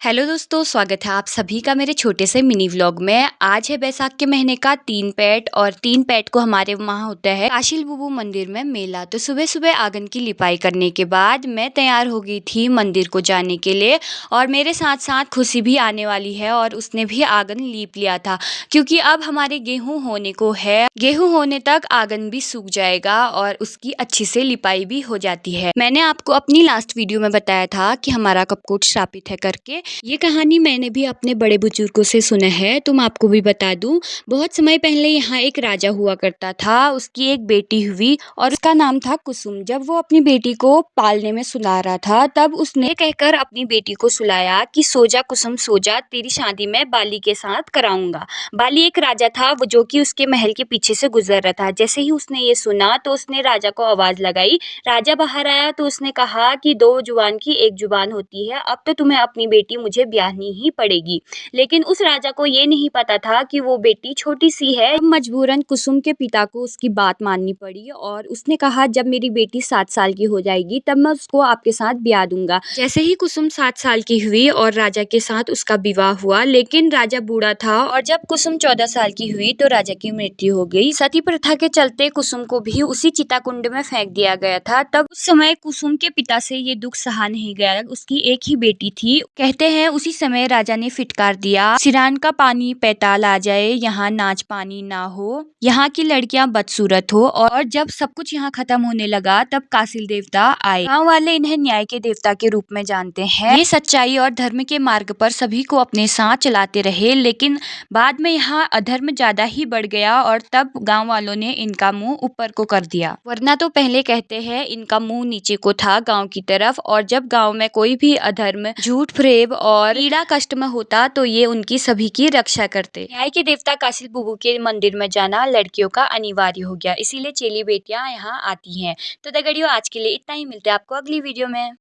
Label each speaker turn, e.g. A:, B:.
A: Hello दोस्तों, स्वागत है आप सभी का मेरे छोटे से मिनी व्लॉग में। आज है बैसाख के महीने का 3 पैट और 3 पैट को हमारे वहाँ होता है काशिल बुबू मंदिर में मेला। तो सुबह सुबह आंगन की लिपाई करने के बाद मैं तैयार हो गई थी मंदिर को जाने के लिए और मेरे साथ साथ खुशी भी आने वाली है और उसने भी आंगन लीप लिया था क्योंकि अब हमारे गेहूँ होने को है। गेहूँ होने तक आंगन भी सूख जाएगा और उसकी अच्छी से लिपाई भी हो जाती है। मैंने आपको अपनी लास्ट वीडियो में बताया था कि हमारा कपकोट श्रापित है करके। ये कहानी मैंने भी अपने बड़े बुजुर्गों से सुना है, तो मैं आपको भी बता दूं। बहुत समय पहले यहाँ एक राजा हुआ करता था, उसकी एक बेटी हुई और उसका नाम था कुसुम। जब वो अपनी बेटी को पालने में सुला रहा था तब उसने कहकर अपनी बेटी को सुलाया कि सो जा कुसुम सो जा, तेरी शादी मैं बाली के साथ कराऊंगा। बाली एक राजा था वो जो कि उसके महल के पीछे से गुजर रहा था। जैसे ही उसने ये सुना तो उसने राजा को आवाज लगाई। राजा बाहर आया तो उसने कहा कि दो जुबान की एक जुबान होती है, अब तो तुम्हें अपनी बेटी मुझे ब्याहनी ही पड़ेगी। लेकिन उस राजा को ये नहीं पता था कि वो बेटी छोटी सी है। अब मजबूरन कुसुम के पिता को उसकी बात माननी पड़ी और उसने कहा जब मेरी बेटी 7 साल की हो जाएगी तब मैं उसको आपके साथ ब्याह दूंगा। जैसे ही कुसुम 7 साल की हुई और राजा के साथ उसका विवाह हुआ, लेकिन राजा बूढ़ा था और जब कुसुम 14 साल की हुई तो राजा की मृत्यु हो गई। सती प्रथा के चलते कुसुम को भी उसी चिता कुंड में फेंक दिया गया था। तब उस समय कुसुम के पिता से ये दुख सहा नहीं गया। उसकी एक ही बेटी थी। कहते हैं उसी समय राजा ने फिटकार दिया, सिरान का पानी पैताल आ जाए, यहाँ नाच पानी ना हो, यहाँ की लड़कियां बदसूरत हो। और जब सब कुछ यहाँ खत्म होने लगा तब कासिल देवता आए। गांव वाले इन्हें न्याय के देवता के रूप में जानते हैं। ये सच्चाई और धर्म के मार्ग पर सभी को अपने साथ चलाते रहे, लेकिन बाद में यहाँ अधर्म ज्यादा ही बढ़ गया और तब गांव वालों ने इनका मुंह ऊपर को कर दिया। वरना तो पहले कहते हैं इनका मुंह नीचे को था गांव की तरफ, और जब गांव में कोई भी अधर्म, झूठ फरेब और पीड़ा कष्ट में होता तो ये उनकी सभी की रक्षा करते। न्याय के देवता कासिल बुबू के मंदिर में जाना लड़कियों का अनिवार्य हो गया, इसीलिए चेली बेटियां यहाँ आती हैं। तो दगड़ियों, आज के लिए इतना ही। मिलते हैं आपको अगली वीडियो में।